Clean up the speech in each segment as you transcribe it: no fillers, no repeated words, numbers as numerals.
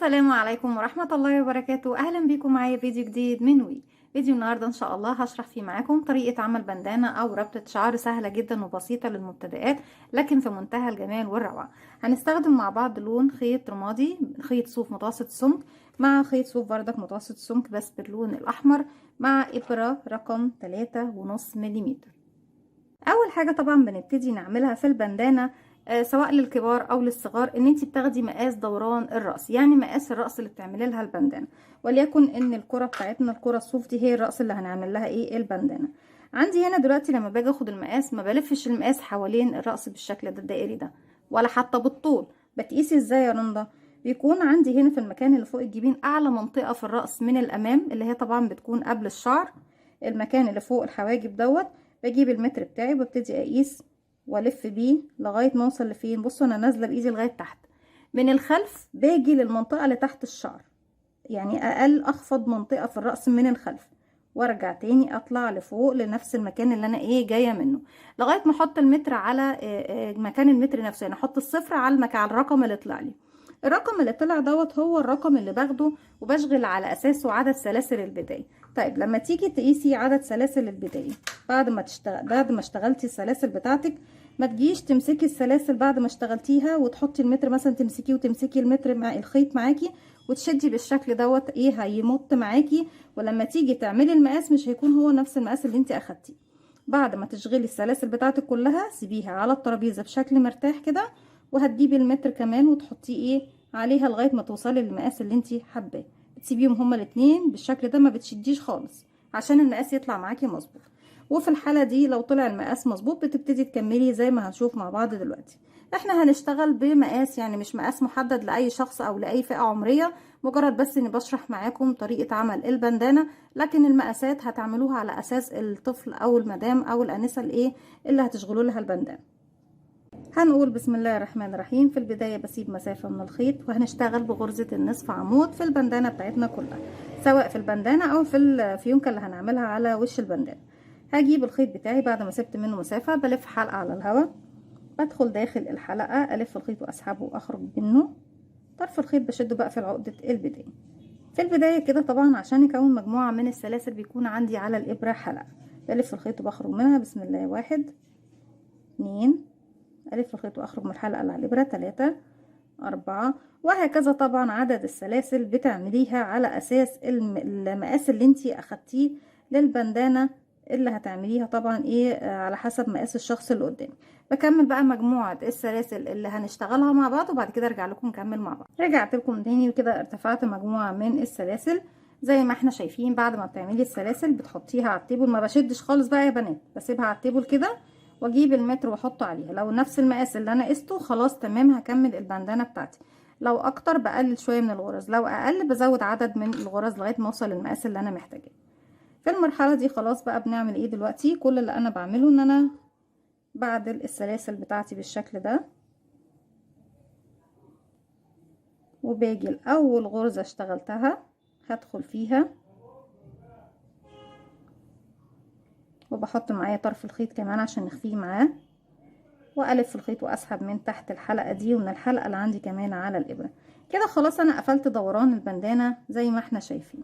السلام عليكم ورحمة الله وبركاته. أهلا بيكم معايا فيديو جديد من وي. فيديو النهاردة إن شاء الله هشرح فيه معاكم طريقة عمل بندانة أو ربطة شعر سهلة جدا وبسيطة للمبتدئات، لكن في منتهى الجمال والروعة. هنستخدم مع بعض لون خيط رمادي، خيط صوف متوسط السمك مع خيط صوف بردك متوسط السمك بس باللون الأحمر، مع إبرة رقم 3.5 ملم. اول حاجه طبعا بنبتدي نعملها في البندانه سواء للكبار او للصغار، ان انت بتاخدي مقاس دوران الراس، يعني مقاس الراس اللي بتعملي لها البندانه. وليكن ان الكره بتاعتنا، الكره الصوف دي، هي الراس اللي هنعمل لها ايه البندانه. عندي هنا دلوقتي لما باجي اخد المقاس ما بلفش المقاس حوالين الراس بالشكل ده الدائري ده، ولا حتى بالطول. بتقيسي ازاي يا رندا؟ بيكون عندي هنا في المكان اللي فوق الجبين اعلى منطقه في الراس من الامام، اللي هي طبعا بتكون قبل الشعر، المكان اللي فوق الحواجب دوت. بجيب المتر بتاعي وببتدي اقيس والف بيه لغايه ما اوصل لفين. بصوا انا نازله بايدي لغايه تحت. من الخلف باجي للمنطقه اللي تحت الشعر، يعني اقل اخفض منطقه في الراس من الخلف، وارجع تاني اطلع لفوق لنفس المكان اللي انا جايه منه، لغايه ما احط المتر على مكان المتر نفسه. يعني احط الصفر على المكان، على الرقم اللي طلع لي. الرقم اللي طلع دوت هو الرقم اللي باخده وبشغل على اساسه عدد سلاسل البدايه. طيب لما تيجي تقيسي عدد سلاسل البدايه بعد ما اشتغلتي السلاسل بتاعتك، ما تجيش تمسكي السلاسل بعد ما اشتغلتيها وتحطي المتر مثلا، تمسكيه وتمسكي المتر مع الخيط معاكي وتشدي بالشكل دوت، هيمط معاكي. ولما تيجي تعملي المقاس مش هيكون هو نفس المقاس اللي انت اخدتيه. بعد ما تشغلي السلاسل بتاعتك كلها سيبيها على الترابيزه بشكل مرتاح كده، وهتجيبي المتر كمان وتحطيه عليها لغايه ما توصلي للمقاس اللي انت حباه. تسيبيهم هما الاتنين بالشكل ده، ما بتشديش خالص عشان المقاس يطلع معاكي مظبوط. وفي الحاله دي لو طلع المقاس مظبوط بتبتدي تكملي زي ما هنشوف مع بعض دلوقتي. احنا هنشتغل بمقاس، يعني مش مقاس محدد لاي شخص او لاي فئه عمريه، مجرد بس اني بشرح معاكم طريقه عمل البندانه. لكن المقاسات هتعملوها على اساس الطفل او المدام او الانسه اللي هتشغلوا لها البندانه. هنقول بسم الله الرحمن الرحيم. في البداية بسيب مسافة من الخيط وهنشتغل بغرزة النصف عمود في البندانة بتاعتنا كلها، سواء في البندانة او في الفيونكة اللي هنعملها على وش البندانة. هجيب الخيط بتاعي بعد ما سبت منه مسافة، بلف حلقة على الهواء، بدخل داخل الحلقة، الف الخيط واسحبه واخرج منه. طرف الخيط بشده بقى في عقدة البداية. في البداية كده طبعا عشان يكون مجموعة من السلاسل بيكون عندي على الإبرة حلقة، بلف الخيط وبخرج منها. بسم الله، 1 2، ألف الخيط وأخرج من الحلقة اللي على الإبرة 3 4، وهكذا. طبعا عدد السلاسل بتعمليها على أساس المقاس اللي انتي أخدتيه للبندانة اللي هتعمليها، طبعا على حسب مقاس الشخص اللي قدامي. بكمل بقى مجموعة السلاسل اللي هنشتغلها مع بعض، وبعد كده ارجع لكم نكمل مع بعض. رجعت لكم تاني وكده ارتفعت مجموعة من السلاسل زي ما احنا شايفين. بعد ما بتعملي السلاسل بتحطيها على التيبل، ما بشدش خالص بقى يا بنات، بسيبها على التيبل كده واجيب المتر واحطه عليها. لو نفس المقاس اللي انا قسته خلاص تمام، هكمل البندانه بتاعتي. لو اكتر بقلل شويه من الغرز، لو اقل بزود عدد من الغرز لغايه ما اوصل للمقاس اللي انا محتاجاه. في المرحله دي خلاص بقى بنعمل دلوقتي؟ كل اللي انا بعمله ان انا بعدل السلاسل بتاعتي بالشكل ده، وباجي لاول غرزه اشتغلتها هدخل فيها وبحط معايا طرف الخيط كمان عشان نخفيه معاه، والف الخيط واسحب من تحت الحلقه دي ومن الحلقه اللي عندي كمان على الابره. كده خلاص انا قفلت دوران البندانه زي ما احنا شايفين.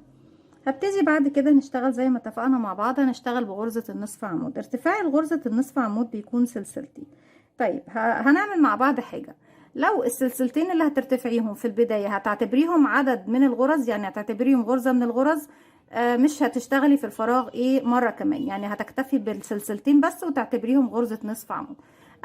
هبتدي بعد كده نشتغل زي ما اتفقنا مع بعض، هنشتغل بغرزه النصف عمود. ارتفاع الغرزه النصف عمود بيكون سلسلتين. طيب هنعمل مع بعض حاجه. لو السلسلتين اللي هترتفعيهم في البدايه هتعتبريهم عدد من الغرز، يعني هتعتبريهم غرزه من الغرز، مش هتشتغلي في الفراغ مره كمان، يعني هتكتفي بالسلسلتين بس وتعتبريهم غرزه نصف عمود.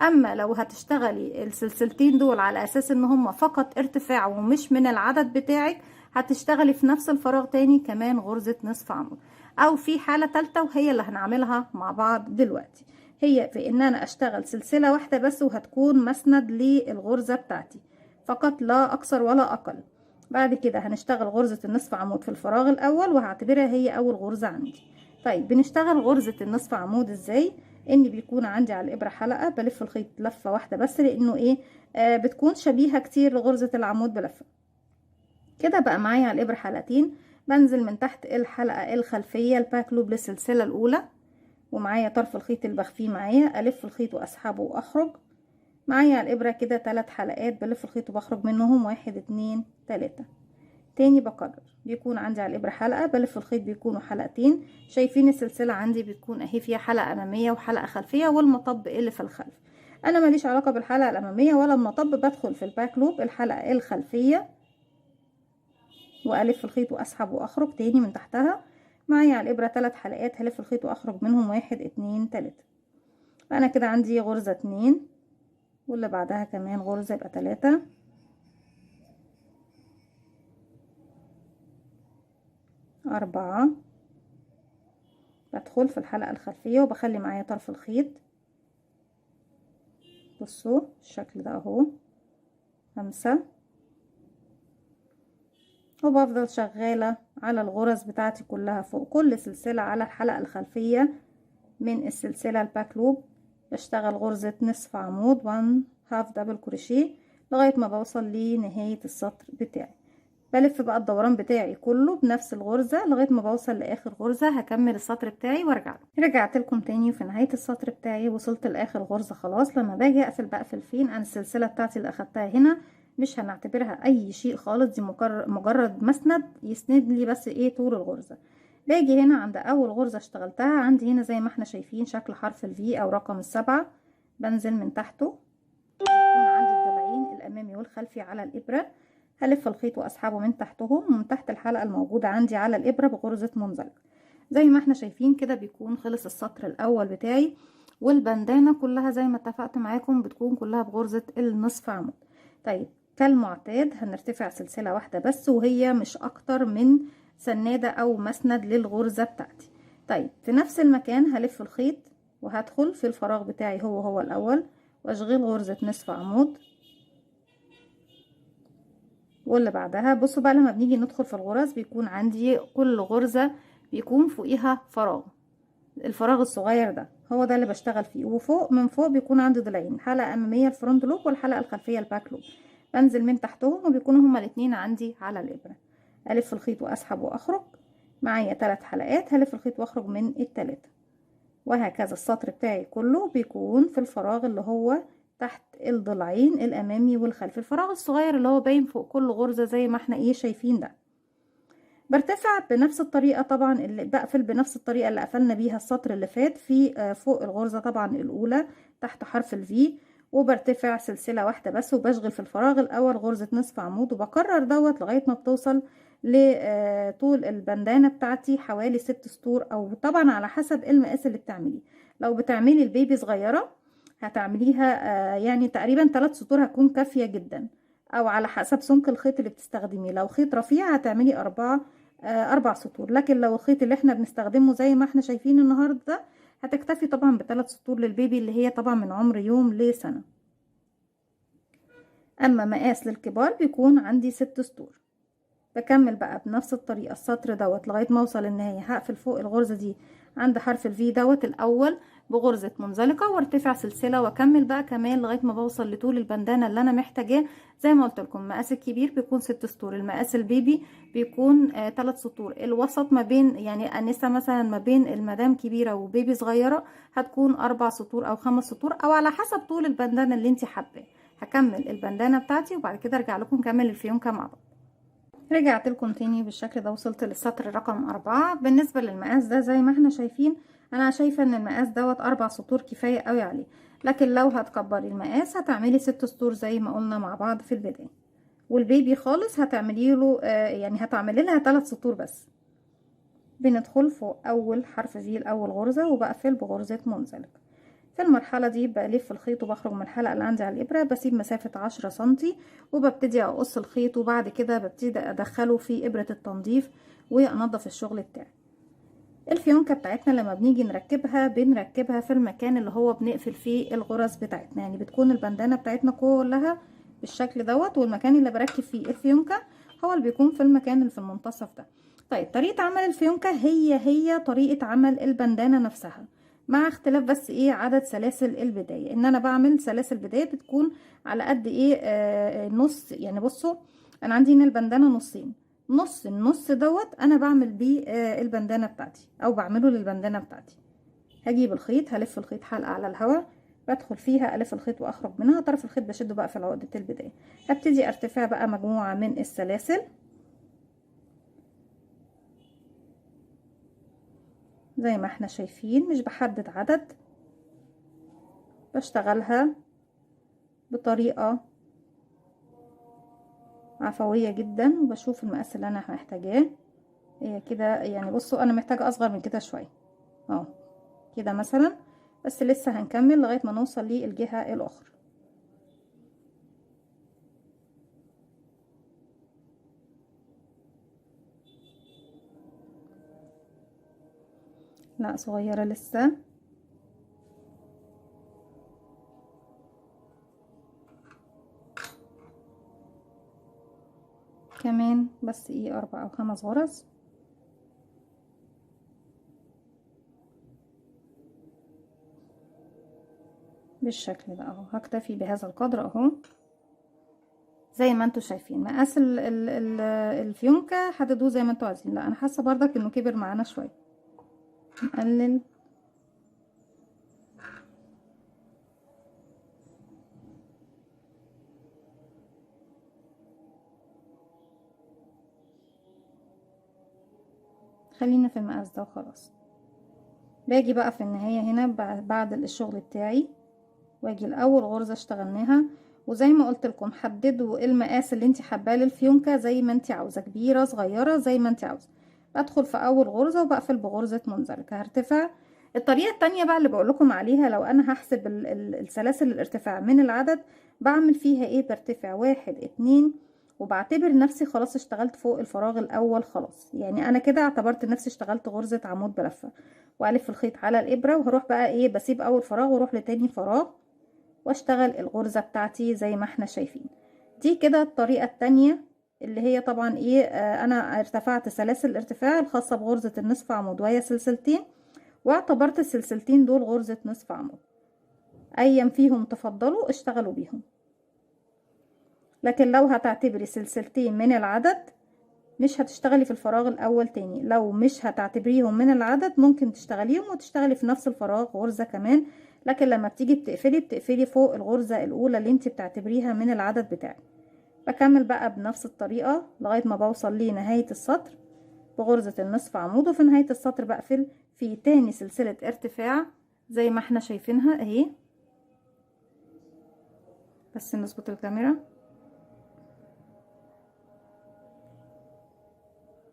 اما لو هتشتغلي السلسلتين دول على اساس ان هم فقط ارتفاع ومش من العدد بتاعك، هتشتغلي في نفس الفراغ تاني كمان غرزة نصف عمود. او في حالة تالتة وهي اللي هنعملها مع بعض دلوقتي، هي في ان انا اشتغل سلسلة واحدة بس وهتكون مسند للغرزة بتاعتي فقط، لا اكثر ولا اقل. بعد كده هنشتغل غرزة النصف عمود في الفراغ الاول وهعتبرها هي اول غرزة عندي. طيب بنشتغل غرزة النصف عمود ازاي؟ ان بيكون عندي على الابره حلقه، بلف الخيط لفه واحده بس لانه بتكون شبيهه كتير لغرزه العمود بلفه. كده بقى معايا على الابره حلقتين. بنزل من تحت الحلقه الخلفيه الباك لوب للسلسله الاولى، ومعايا طرف الخيط اللي بخفيه معايا، الف الخيط واسحبه واخرج. معايا على الابره كده 3 حلقات، بلف الخيط وبخرج منهم 1 2 3. تاني بكرر، بيكون عندي على الابره حلقه، بلف الخيط بيكونوا حلقتين. شايفين السلسله عندي بتكون اهي فيها حلقه اماميه وحلقه خلفيه والمطب اللي في الخلف. انا ماليش علاقه بالحلقه الاماميه ولا المطب، بدخل في الباك لوب الحلقه الخلفيه والف الخيط واسحب واخرج تاني من تحتها. معايا على الابره 3 حلقات، هلف الخيط واخرج منهم 1 2 3. فانا كده عندي غرزه 2 واللي بعدها كمان غرزه، يبقى 3 4. بدخل في الحلقه الخلفيه وبخلي معايا طرف الخيط، بصوا الشكل ده اهو، 5. وبفضل شغالة على الغرز بتاعتي كلها فوق كل سلسلة على الحلقة الخلفية من السلسلة الباك لوب. بشتغل غرزة نصف عمود 1 هاف دبل كروشيه لغاية ما بوصل لنهاية السطر بتاعي. بلف بقى الدوران بتاعي كله بنفس الغرزة لغاية ما بوصل لاخر غرزة. هكمل السطر بتاعي وارجع. رجعت لكم تاني وفي نهاية السطر بتاعي وصلت لاخر غرزة خلاص. لما باجي اقفل بقفل فين؟ انا السلسلة بتاعتي اللي اخدتها هنا مش هنعتبرها اي شيء خالص، دي مجرد مسند يسند لي بس ايه طول الغرزة. باجي هنا عند اول غرزة اشتغلتها عندي هنا زي ما احنا شايفين شكل حرف الفي او رقم 7. بنزل من تحته، يكون عندي الضلعين الامامي والخلفي على الابرة. هلف الخيط واسحبه من تحتهم ومن تحت الحلقة الموجودة عندي على الابرة بغرزة منزلق. زي ما احنا شايفين كده بيكون خلص السطر الاول بتاعي. والبندانة كلها زي ما اتفقت معاكم بتكون كلها بغرزة النصف عمود. طيب كالمعتاد هنرتفع سلسلة واحدة بس، وهي مش اكتر من سنادة او مسند للغرزة بتاعتي. طيب في نفس المكان هلف الخيط وهدخل في الفراغ بتاعي هو الاول واشغل غرزة نصف عمود. واللي بعدها بصوا بقى لما بنيجي ندخل في الغرز بيكون عندي كل غرزة بيكون فوقيها فراغ. الفراغ الصغير ده هو ده اللي بشتغل فيه، وفوق من فوق بيكون عندي ضلعين، حلقة امامية الفرونت لوب والحلقة الخلفية الباك لوب. بنزل من تحتهم وبيكونوا هما الاتنين عندي على الابرة. الف الخيط واسحب واخرج. معايا 3 حلقات، هلف الخيط واخرج من التلاتة. وهكذا السطر بتاعي كله بيكون في الفراغ اللي هو تحت الضلعين الامامي والخلفي، الفراغ الصغير اللي هو باين فوق كل غرزة زي ما احنا ايه شايفين ده. برتفع بنفس الطريقة طبعا، اللي بقفل بنفس الطريقة اللي قفلنا بيها السطر اللي فات في فوق الغرزة طبعا الاولى تحت حرف الفي. وبرتفع سلسلة واحدة بس وبشغل في الفراغ الاول غرزة نصف عمود، وبكرر دوت لغاية ما بتوصل لطول البندانة بتاعتي حوالي 6 سطور، او طبعا على حسب المقاس اللي بتعمليه. لو بتعملي البيبي صغيرة هتعمليها يعني تقريبا 3 سطور هتكون كافية جدا، او على حسب سمك الخيط اللي بتستخدميه. لو خيط رفيع هتعملي 4 سطور، لكن لو الخيط اللي احنا بنستخدمه زي ما احنا شايفين النهاردة هتكتفي طبعا ب3 سطور للبيبي اللي هي طبعا من عمر يوم لسنة. اما مقاس للكبار بيكون عندي 6 سطور. بكمل بقى بنفس الطريقة السطر دوت لغاية ما اوصل النهاية. هقفل فوق الغرزة دي عند حرف الفي دوت الاول بغرزة منزلقة وارتفع سلسلة، واكمل بقى كمان لغاية ما بوصل لطول البندانة اللي انا محتاجاه. زي ما قلت لكم مقاس الكبير بيكون 6 سطور، المقاس البيبي بيكون 3 سطور، الوسط ما بين يعني انسة مثلا ما بين المدام كبيرة وبيبي صغيرة هتكون 4 سطور او 5 سطور، او على حسب طول البندانة اللي انت حباه. هكمل البندانة بتاعتي وبعد كده ارجع لكم نكمل الفيونكة مع بعض. رجعت لكم تاني بالشكل ده، وصلت للسطر رقم 4. بالنسبة للمقاس ده زي ما احنا شايفين انا شايفة ان المقاس دوت 4 سطور كفاية قوي عليه، لكن لو هتكبري المقاس هتعملي 6 سطور زي ما قلنا مع بعض في البداية. والبيبي خالص هتعملي له يعني هتعملي لها 3 سطور بس. بندخل فوق اول حرف في الاول غرزة وبقفل بغرزة منزلق. في المرحلة دي بلف الخيط وبخرج من الحلقة اللي عندي على الإبرة، بسيب مسافة 10 سنتي وببتدي أقص الخيط، وبعد كده ببتدي أدخله في إبرة التنظيف وأنظف الشغل بتاعي. الفيونكة بتاعتنا لما بنيجي نركبها بنركبها في المكان اللي هو بنقفل فيه الغرز بتاعتنا، يعني بتكون البندانة بتاعتنا كلها بالشكل دوت، والمكان اللي بركب فيه الفيونكة هو اللي بيكون في المكان اللي في المنتصف ده. طيب طريقة عمل الفيونكة هي طريقة عمل البندانة نفسها، مع اختلاف بس ايه عدد سلاسل البداية. ان انا بعمل سلاسل بداية بتكون على قد ايه نص، يعني بصوا انا عندي هنا البندانة نصين، النص دوت انا بعمل بيه البندانة بتاعتي او بعمله للبندانة بتاعتي. هجيب الخيط هلف الخيط حلقة على الهواء، بدخل فيها الف الخيط واخرج منها، طرف الخيط بشده بقى في عقدة البداية. هبتدي ارتفع بقى مجموعة من السلاسل زي ما احنا شايفين، مش بحدد عدد، بشتغلها بطريقة عفوية جدا، وبشوف المقاس اللي انا محتاجاه. هي كده يعني، بصوا انا محتاجة اصغر من كده شوية اهو كده مثلا، بس لسه هنكمل لغاية ما نوصل للجهة الاخرى. لا صغيرة لسه. كمان بس ايه 4 أو 5 غرز. بالشكل ده اهو، هكتفي بهذا القدر اهو. زي ما انتوا شايفين مقاس الفيونكة حددوه زي ما انتوا عايزين. لا انا حاسة برضك انه كبر معانا شوية، نقلل. خلينا في المقاس ده وخلاص. باجي بقى في النهاية هنا بعد الشغل بتاعي، واجي الاول غرزة اشتغلناها، وزي ما قلت لكم حددوا المقاس اللي انت حباه للفيونكة زي ما انت عاوزة، كبيرة صغيرة زي ما انت عاوزة. بدخل في اول غرزة وبقفل بغرزة منزلقة هرتفع. الطريقة التانية بقى اللي بقول لكم عليها، لو انا هحسب السلاسل الارتفاع من العدد، بعمل فيها ايه؟ برتفع 1 2، وبعتبر نفسي خلاص اشتغلت فوق الفراغ الاول خلاص، يعني انا كده اعتبرت نفسي اشتغلت غرزة عمود بلفة، والف الخيط على الابرة، وهروح بقى ايه، بسيب اول فراغ واروح لتاني فراغ واشتغل الغرزة بتاعتي زي ما احنا شايفين. دي كده الطريقة التانية، اللي هي طبعا ايه، انا ارتفعت سلاسل الارتفاع الخاصة بغرزة النصف عمود وهي سلسلتين، واعتبرت السلسلتين دول غرزة نصف عمود، ايا فيهم تفضلوا اشتغلوا بيهم. لكن لو هتعتبري سلسلتين من العدد، مش هتشتغلي في الفراغ الاول تاني. لو مش هتعتبريهم من العدد، ممكن تشتغليهم وتشتغلي في نفس الفراغ غرزة كمان، لكن لما بتيجي بتقفلي فوق الغرزة الاولى اللي انت بتعتبريها من العدد بتاعك. بكمل بقى بنفس الطريقة لغاية ما بوصل لنهاية السطر بغرزة النصف عمود، وفي نهاية السطر بقفل في تاني سلسلة ارتفاع زي ما احنا شايفينها اهي. بس نظبط الكاميرا.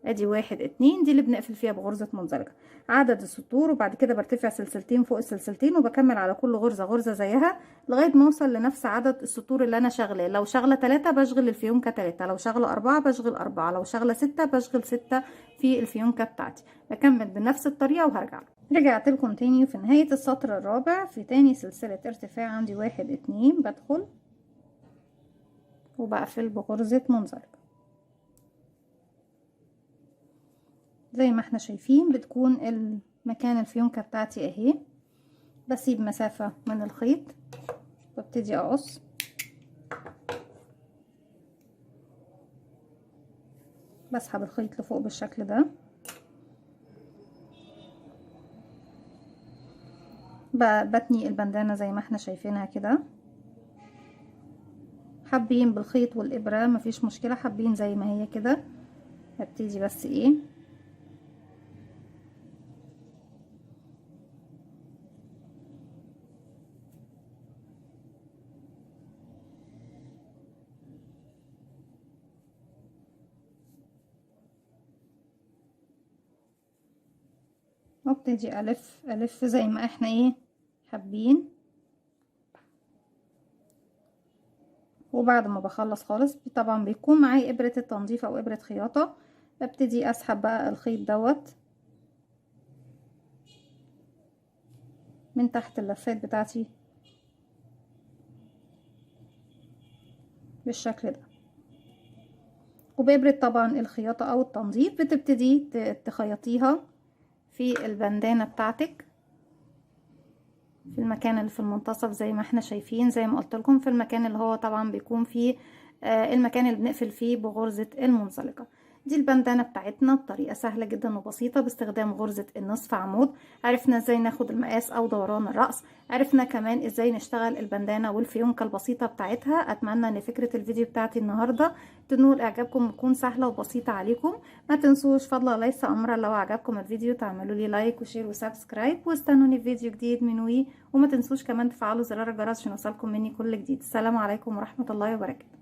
ادي 1 2 دي اللي بنقفل فيها بغرزة منزلقة عدد السطور، وبعد كده برتفع سلسلتين فوق السلسلتين، وبكمل على كل غرزة غرزة زيها لغاية ما اوصل لنفس عدد السطور اللي انا شغلاه. لو شغلة 3 بشغل الفيونكة 3، لو شغلة 4 بشغل 4، لو شغلة 6 بشغل 6 في الفيونكة بتاعتي. بكمل بنفس الطريقة وهرجع. رجعت لكم تاني في نهاية السطر الرابع في تاني سلسلة ارتفاع عندي 1 2، بدخل وبقفل بغرزة منزلقة زي ما احنا شايفين. بتكون المكان الفيونكة بتاعتي اهي، بسيب مسافة من الخيط وابتدي اقص. بسحب الخيط لفوق بالشكل ده، بتني البندانة زي ما احنا شايفينها كده. حابين بالخيط والابرة مفيش مشكلة، حابين زي ما هي كده. هبتدي بس ايه، وابتدي الف زي ما احنا ايه حابين. وبعد ما بخلص خالص طبعا بيكون معايا ابرة التنظيف او ابرة خياطة، ببتدي اسحب بقى الخيط دوت من تحت اللفات بتاعتي بالشكل ده. وبإبرة طبعا الخياطة او التنظيف بتبتدي تخيطيها في البندانة بتاعتك في المكان اللي في المنتصف زي ما احنا شايفين. زي ما قلت لكم في المكان اللي هو طبعا بيكون فيه المكان اللي بنقفل فيه بغرزة المنزلقة. دي البندانة بتاعتنا بطريقة سهلة جدا وبسيطة باستخدام غرزة النصف عمود. عرفنا ازاي ناخد المقاس او دوران الرأس، عرفنا كمان ازاي نشتغل البندانة والفيونكة البسيطة بتاعتها. اتمنى ان فكرة الفيديو بتاعتي النهاردة تنول اعجابكم وتكون سهلة وبسيطة عليكم. ما تنسوش فضلا ليس امرا لو عجبكم الفيديو تعملوا لي لايك وشير وسبسكرايب، واستنوني في فيديو جديد من وي. وما تنسوش كمان تفعلوا زرار الجرس عشان يوصلكم مني كل جديد. السلام عليكم ورحمة الله وبركاته.